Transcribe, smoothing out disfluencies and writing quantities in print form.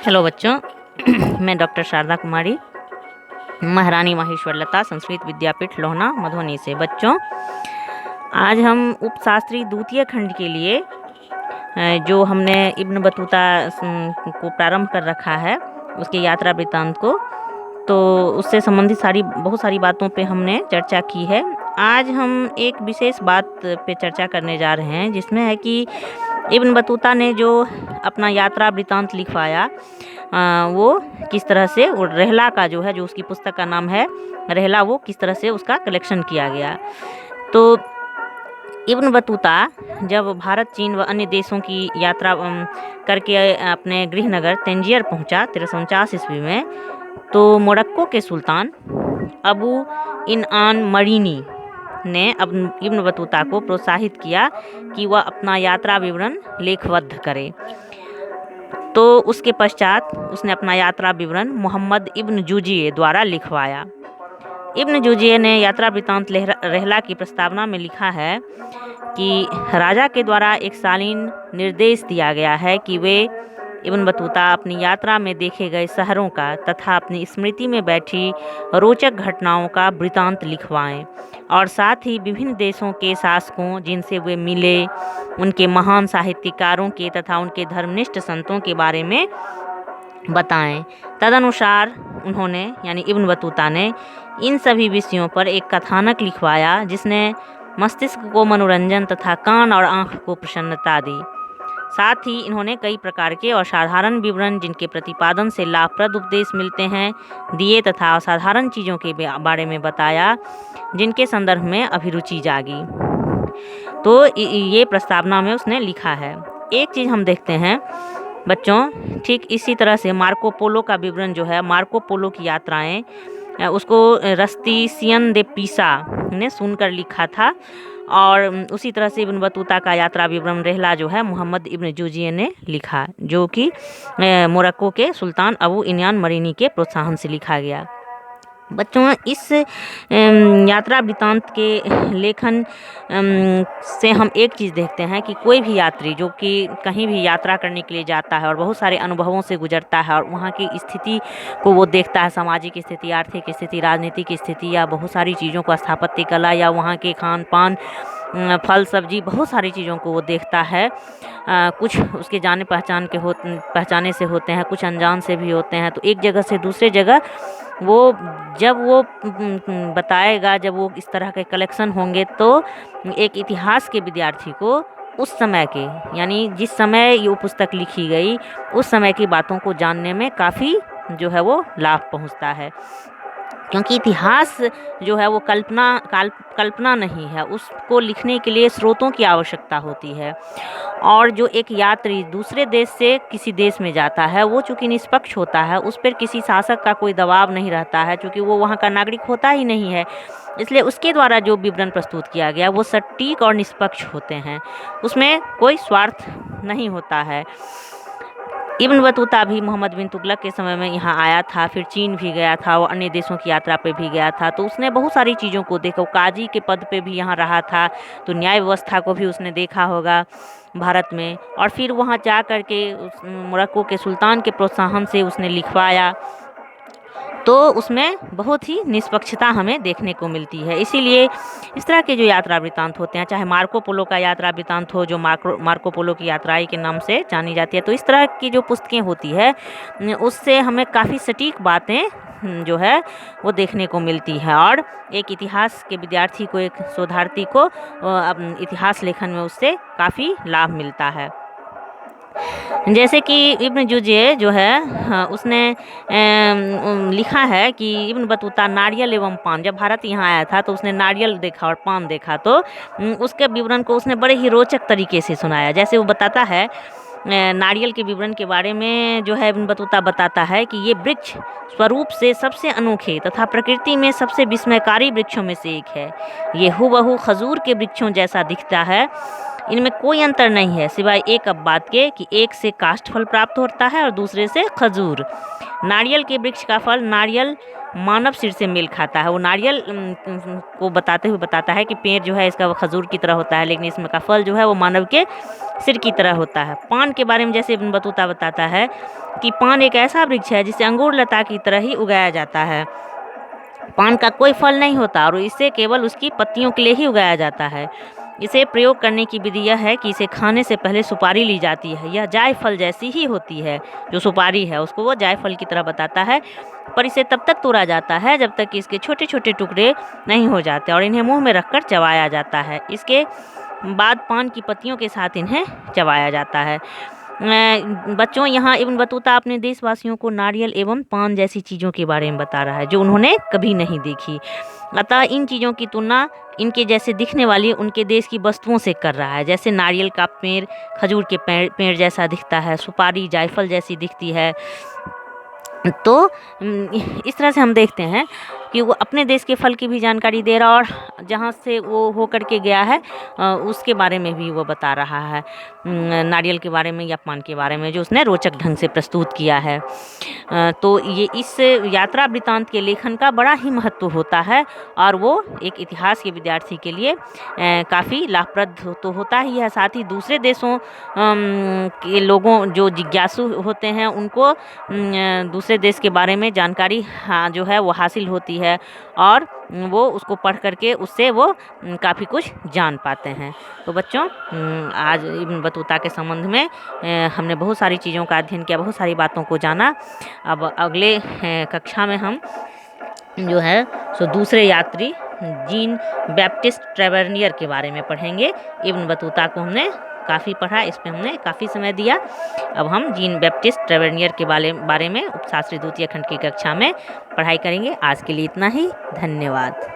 Hello बच्चों, मैं doctor Sharda कुमारी, महारानी माहेश्वर लता संस्कृत विद्यापीठ लोहना मधुबनी से। बच्चों, आज हम उपशास्त्री द्वितीय खंड के लिए जो हमने इब्न बतूता को प्रारंभ कर रखा है, उसके यात्रा वृत्तांत को, तो उससे संबंधित बहुत सारी बातों पे हमने चर्चा की है। आज हम एक विशेष बात पे चर्चा करने जा रहे हैं, जिसमें है कि इब्न बतूता ने जो अपना यात्रा वृत्तांत लिखवाया, वो किस तरह से, वो रहला का जो है, जो उसकी पुस्तक का नाम है रहला, वो किस तरह से उसका कलेक्शन किया गया। तो इब्न बतूता जब भारत, चीन व अन्य देशों की यात्रा करके अपने गृहनगर तंजियर पहुंचा 1349 ईस्वी में, तो मोरक्को के सुल्तान अबू इनआन मरीनी ने इब्न बतूता को प्रोत्साहित किया कि वह अपना यात्रा विवरण लेखबद्ध करे। तो उसके पश्चात उसने अपना यात्रा विवरण मोहम्मद इब्न जुजिये द्वारा लिखवाया। इब्न जुजिये ने यात्रा वृत्तांत रहला की प्रस्तावना में लिखा है कि राजा के द्वारा एक शालीन निर्देश दिया गया है कि वे इब्न बतूता अपनी यात्रा में देखे गए शहरों का तथा अपनी स्मृति में बैठी रोचक घटनाओं का वृत्तांत लिखवाएं, और साथ ही विभिन्न देशों के शासकों जिनसे वे मिले, उनके महान साहित्यकारों के तथा उनके धर्मनिष्ठ संतों के बारे में बताएं। तदनुसार उन्होंने, यानी इब्न बतूता ने, इन सभी विषयों पर एक कथानक लिखवाया, जिसने मस्तिष्क को मनोरंजन तथा कान और आँख को प्रसन्नता दी। साथ ही इन्होंने कई प्रकार के असाधारण विवरण, जिनके प्रतिपादन से लाभप्रद उपदेश मिलते हैं, दिए तथा असाधारण चीज़ों के बारे में बताया, जिनके संदर्भ में अभिरुचि जागी। तो ये प्रस्तावना में उसने लिखा है। एक चीज़ हम देखते हैं बच्चों, ठीक इसी तरह से मार्को पोलो का विवरण जो है, मार्को पोलो की यात्राएं, उसको रस्तिसियन दे पिसा ने सुनकर लिखा था, और उसी तरह से इब्न बतूता का यात्रा विवरण रहला जो है मोहम्मद इब्न जुजिये ने लिखा, जो कि मोरक्को के सुल्तान अबू इनआन मरीनी के प्रोत्साहन से लिखा गया। बच्चों, इस यात्रा वृत्तांत के लेखन से हम एक चीज़ देखते हैं कि कोई भी यात्री जो कि कहीं भी यात्रा करने के लिए जाता है और बहुत सारे अनुभवों से गुजरता है, और वहाँ की स्थिति को वो देखता है, सामाजिक स्थिति, आर्थिक स्थिति, राजनीतिक स्थिति, या बहुत सारी चीज़ों को, स्थापत्य कला, या वहाँ के खान पान, फल सब्जी, बहुत सारी चीज़ों को वो देखता है। कुछ उसके जाने पहचाने से होते हैं, कुछ अनजान से भी होते हैं। तो एक जगह से दूसरे जगह जब वो बताएगा, जब वो इस तरह के कलेक्शन होंगे, तो एक इतिहास के विद्यार्थी को उस समय के, यानी जिस समय ये पुस्तक लिखी गई, उस समय की बातों को जानने में काफ़ी जो है वो लाभ पहुंचता है। क्योंकि इतिहास जो है वो कल्पना नहीं है, उसको लिखने के लिए स्रोतों की आवश्यकता होती है। और जो एक यात्री दूसरे देश से किसी देश में जाता है, वो चूँकि निष्पक्ष होता है, उस पर किसी शासक का कोई दबाव नहीं रहता है, क्योंकि वो वहाँ का नागरिक होता ही नहीं है, इसलिए उसके द्वारा जो विवरण प्रस्तुत किया गया वो सटीक और निष्पक्ष होते हैं, उसमें कोई स्वार्थ नहीं होता है। इब्न बतूता भी मोहम्मद बिन तुगलक के समय में यहाँ आया था, फिर चीन भी गया था, वो अन्य देशों की यात्रा पे भी गया था, तो उसने बहुत सारी चीज़ों को देखा। काजी के पद पे भी यहाँ रहा था, तो न्याय व्यवस्था को भी उसने देखा होगा भारत में, और फिर वहाँ जा कर के मोरक्को के सुल्तान के प्रोत्साहन से उसने लिखवाया। तो उसमें बहुत ही निष्पक्षता हमें देखने को मिलती है। इसीलिए इस तरह के जो यात्रा वृत्तांत होते हैं, चाहे मार्को पोलो का यात्रा वृत्तांत हो, जो मार्को पोलो की यात्राएं के नाम से जानी जाती है, तो इस तरह की जो पुस्तकें होती है, उससे हमें काफ़ी सटीक बातें जो है वो देखने को मिलती है, और एक इतिहास के विद्यार्थी को, एक शोधार्थी को इतिहास लेखन में उससे काफ़ी लाभ मिलता है। जैसे कि इब्न जुजिये जो है, उसने लिखा है कि इब्न बतूता नारियल एवं पान, जब भारत यहाँ आया था तो उसने नारियल देखा और पान देखा, तो उसके विवरण को उसने बड़े ही रोचक तरीके से सुनाया। जैसे वो बताता है, नारियल के विवरण के बारे में जो है इब्न बतूता बताता है कि ये वृक्ष स्वरूप से सबसे अनोखे तथा प्रकृति में सबसे विस्मयकारी वृक्षों में से एक है। ये हूबहू खजूर के वृक्षों जैसा दिखता है, इनमें कोई अंतर नहीं है सिवाय एक बात के कि एक से काष्ठफल प्राप्त होता है और दूसरे से खजूर। नारियल के वृक्ष का फल नारियल मानव सिर से मेल खाता है। वो नारियल को बताते हुए बताता है कि पेड़ जो है इसका वो खजूर की तरह होता है, लेकिन इसमें का फल जो है वो मानव के सिर की तरह होता है। पान के बारे में जैसे इब्न बतूता बताता है कि पान एक ऐसा वृक्ष है जिसे अंगूर लता की तरह ही उगाया जाता है। पान का कोई फल नहीं होता और इसे केवल उसकी पत्तियों के लिए ही उगाया जाता है। इसे प्रयोग करने की विधि यह है कि इसे खाने से पहले सुपारी ली जाती है। यह जायफल जैसी ही होती है, जो सुपारी है उसको वो जायफल की तरह बताता है, पर इसे तब तक तोड़ा जाता है जब तक कि इसके छोटे छोटे टुकड़े नहीं हो जाते और इन्हें मुंह में रखकर चबाया जाता है। इसके बाद पान की पत्तियों के साथ इन्हें चबाया जाता है। बच्चों, यहाँ इब्न बतूता अपने देशवासियों को नारियल एवं पान जैसी चीज़ों के बारे में बता रहा है जो उन्होंने कभी नहीं देखी। अतः इन चीज़ों की तुलना इनके जैसे दिखने वाली उनके देश की वस्तुओं से कर रहा है। जैसे नारियल का पेड़ खजूर के पेड़ जैसा दिखता है, सुपारी जायफल जैसी दिखती है। तो इस तरह से हम देखते हैं कि वो अपने देश के फल की भी जानकारी दे रहा और जहाँ से वो हो कर के गया है उसके बारे में भी वो बता रहा है, नारियल के बारे में या पान के बारे में, जो उसने रोचक ढंग से प्रस्तुत किया है। तो ये इस यात्रा वृत्तांत के लेखन का बड़ा ही महत्व होता है और वो एक इतिहास के विद्यार्थी के लिए काफ़ी लाभप्रद तो होता ही है, साथ ही दूसरे देशों के लोगों जो जिज्ञासु होते हैं उनको दूसरे देश के बारे में जानकारी जो है वो हासिल होती है और वो उसको पढ़ करके उससे वो काफ़ी कुछ जान पाते हैं। तो बच्चों, आज इब्न बतूता के संबंध में हमने बहुत सारी चीज़ों का अध्ययन किया, बहुत सारी बातों को जाना। अब अगले कक्षा में हम जो है सो दूसरे यात्री जीन बैप्टिस्ट ट्रेवर्नियर के बारे में पढ़ेंगे। इब्न बतूता को हमने काफ़ी पढ़ा, इस पर हमने काफ़ी समय दिया। अब हम जीन बैप्टिस्ट ट्रेवर्नियर के बारे में उपशास्त्री द्वितीय खंड की कक्षा में पढ़ाई करेंगे। आज के लिए इतना ही, धन्यवाद।